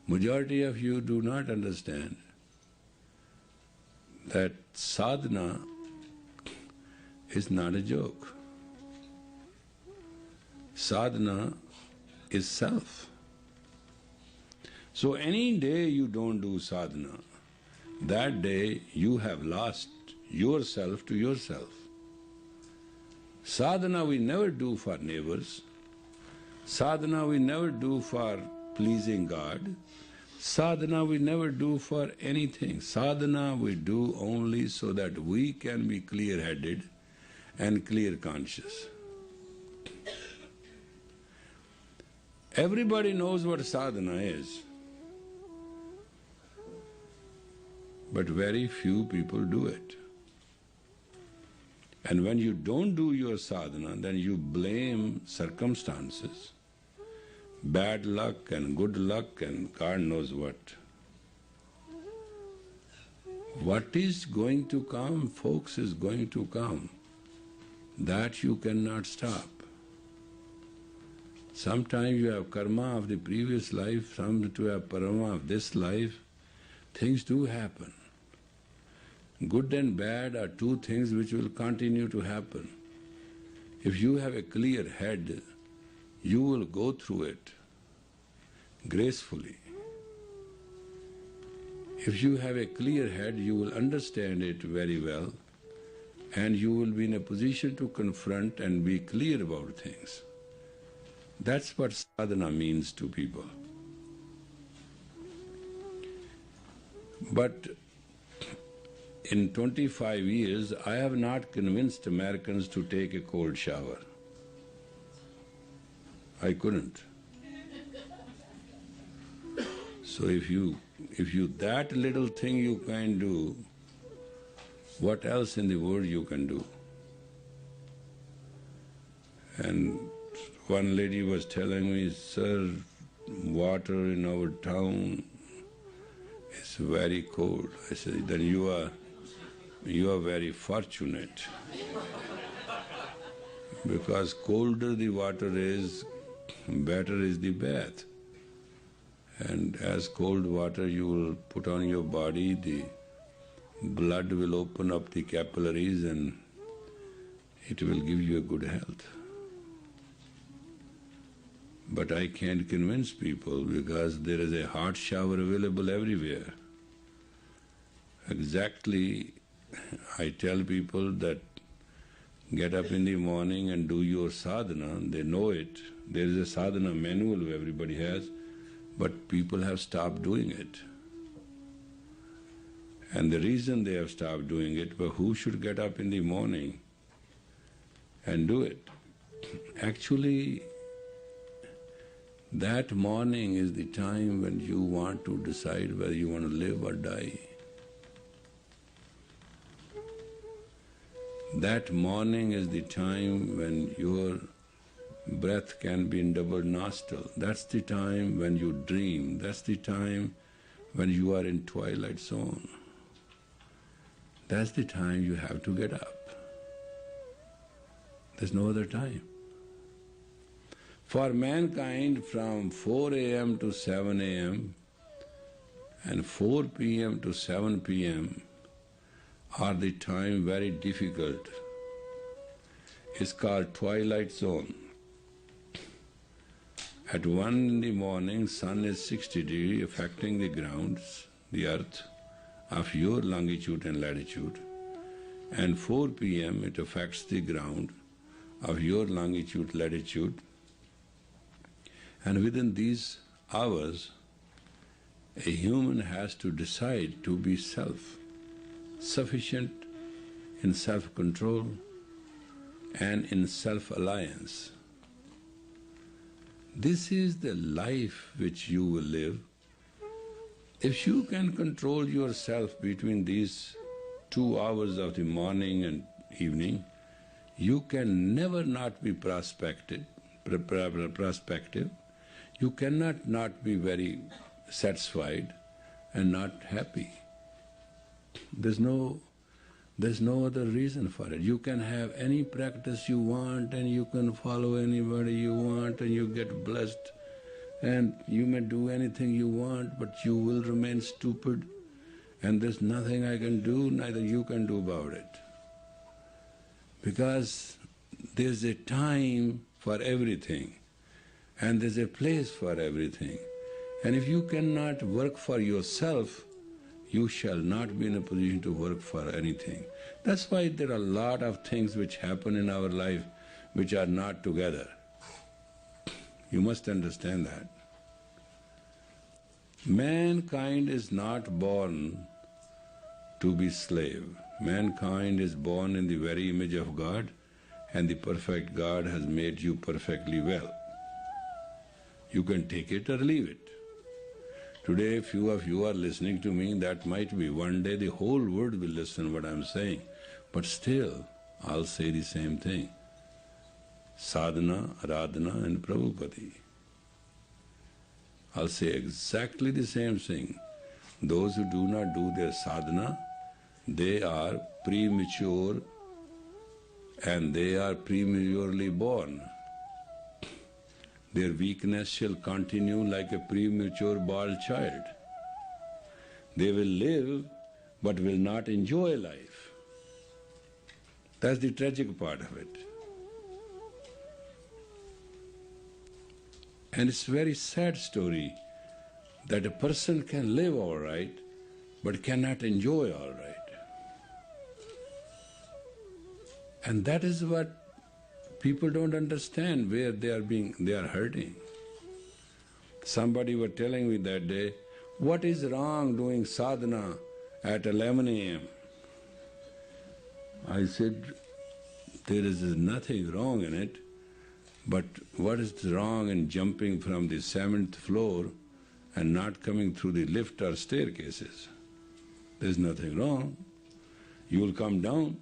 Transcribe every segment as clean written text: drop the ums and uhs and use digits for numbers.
Majority of you do not understand that sadhana is not a joke. Sadhana is self. So any day you don't do sadhana, that day you have lost yourself to yourself. Sadhana we never do for neighbors. Sadhana we never do for pleasing God. Sadhana we never do for anything. Sadhana we do only so that we can be clear-headed and clear-conscious. Everybody knows what sadhana is, but very few people do it. And when you don't do your sadhana, then you blame circumstances, bad luck and good luck and God knows what. What is going to come, folks, is going to come. That you cannot stop. Sometimes you have karma of the previous life, some to have karma of this life. Things do happen. Good and bad are two things which will continue to happen. If you have a clear head, you will go through it gracefully. If you have a clear head, you will understand it very well and you will be in a position to confront and be clear about things. That's what sadhana means to people. But in 25 years, I have not convinced Americans to take a cold shower. I couldn't. So if you that little thing you can do, what else in the world you can do? And one lady was telling me, "Sir, water in our town is very cold." I said, "Then you are very fortunate." Because colder the water is, better is the bath. And as cold water you will put on your body, the blood will open up the capillaries and it will give you a good health. But I can't convince people because there is a hot shower available everywhere. Exactly, I tell people that get up in the morning and do your sadhana, they know it. There is a sadhana manual everybody has, but people have stopped doing it. And the reason they have stopped doing it, but who should get up in the morning and do it? Actually, that morning is the time when you want to decide whether you want to live or die. That morning is the time when your breath can be in double nostril. That's the time when you dream. That's the time when you are in twilight zone. That's the time you have to get up. There's no other time. For mankind, from 4 a.m. to 7 a.m. and 4 p.m. to 7 p.m. are the time very difficult. It's called twilight zone. At 1 in the morning, sun is 60 degrees, affecting the grounds, the earth, of your longitude and latitude. And 4 p.m. it affects the ground of your longitude, latitude. And within these hours, a human has to decide to be self-sufficient in self-control and in self-alliance. This is the life which you will live. If you can control yourself between these 2 hours of the morning and evening, you can never not be prospective. You cannot not be very satisfied and not happy. There's no other reason for it. You can have any practice you want and you can follow anybody you want and you get blessed and you may do anything you want, but you will remain stupid, and there's nothing I can do, neither you can do about it. Because there's a time for everything, and there's a place for everything. And if you cannot work for yourself, you shall not be in a position to work for anything. That's why there are a lot of things which happen in our life which are not together. You must understand that. Mankind is not born to be slave. Mankind is born in the very image of God, and the perfect God has made you perfectly well. You can take it or leave it. Today, few of you are listening to me, that might be one day the whole world will listen what I'm saying. But still, I'll say the same thing. Sadhana, Aradhana and Prabhupati. I'll say exactly the same thing. Those who do not do their sadhana, they are premature and they are prematurely born. Their weakness shall continue like a premature bald child. They will live but will not enjoy life. That's the tragic part of it. And it's a very sad story that a person can live all right but cannot enjoy all right. And that is what people don't understand, where they are hurting. Somebody was telling me that day, what is wrong doing sadhana at 11 a.m.? I said, there is nothing wrong in it, but what is wrong in jumping from the 7th floor and not coming through the lift or staircases? There's nothing wrong. You will come down.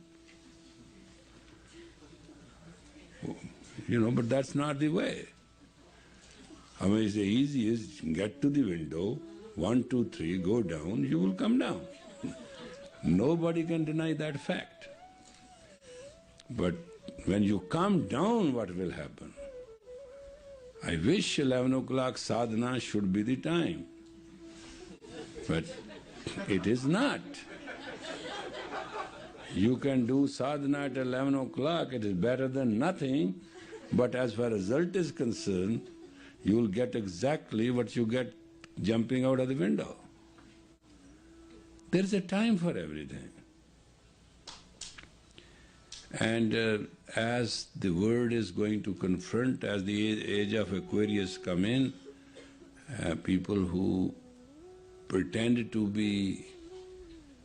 But that's not the way. I mean, it's the easiest, get to the window, 1, 2, 3, go down, you will come down. Nobody can deny that fact. But when you come down, what will happen? I wish 11 o'clock sadhana should be the time. But it is not. You can do sadhana at 11 o'clock, it is better than nothing, but as far as result is concerned, you will get exactly what you get jumping out of the window. There is a time for everything. And as the world is going to confront, as the age of Aquarius come in, people who pretend to be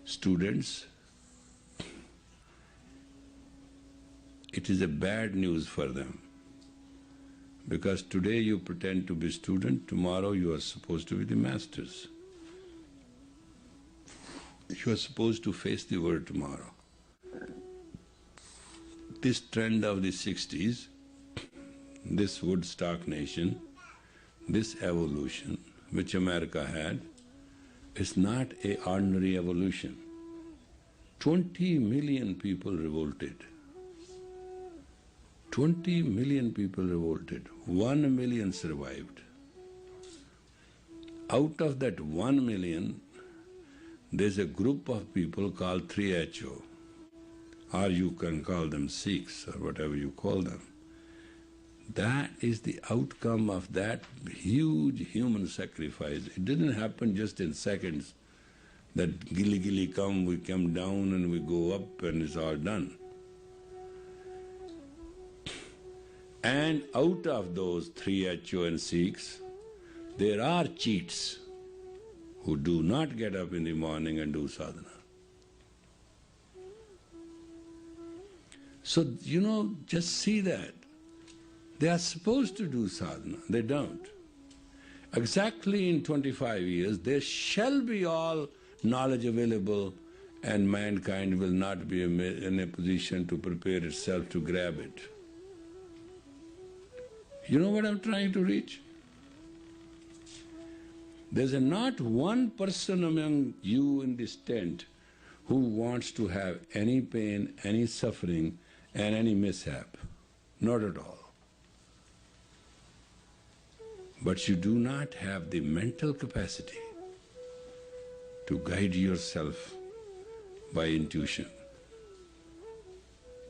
students, it is a bad news for them. Because today you pretend to be student, tomorrow you are supposed to be the masters. You are supposed to face the world tomorrow. This trend of the 60s, this Woodstock nation, this evolution which America had, is not an ordinary evolution. 20 million people revolted. 20 million people revolted. 1 million survived. Out of that 1 million, there's a group of people called 3HO, or you can call them Sikhs or whatever you call them. That is the outcome of that huge human sacrifice. It didn't happen just in seconds, that gilly come, we come down and we go up and it's all done. And out of those 3HO and Sikhs, there are cheats who do not get up in the morning and do sadhana. So, just see that. They are supposed to do sadhana, they don't. Exactly in 25 years, there shall be all knowledge available and mankind will not be in a position to prepare itself to grab it. You know what I'm trying to reach? There's not one person among you in this tent who wants to have any pain, any suffering, and any mishap. Not at all. but you do not have the mental capacity to guide yourself by intuition.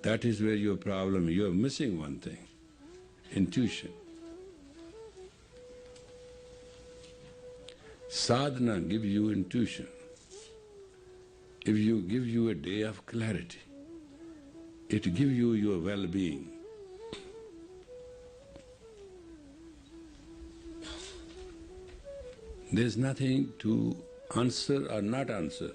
That is where your problem, you are missing one thing, intuition. Sadhana gives you intuition. If you give you a day of clarity, it gives you your well-being. There's nothing to answer or not answer.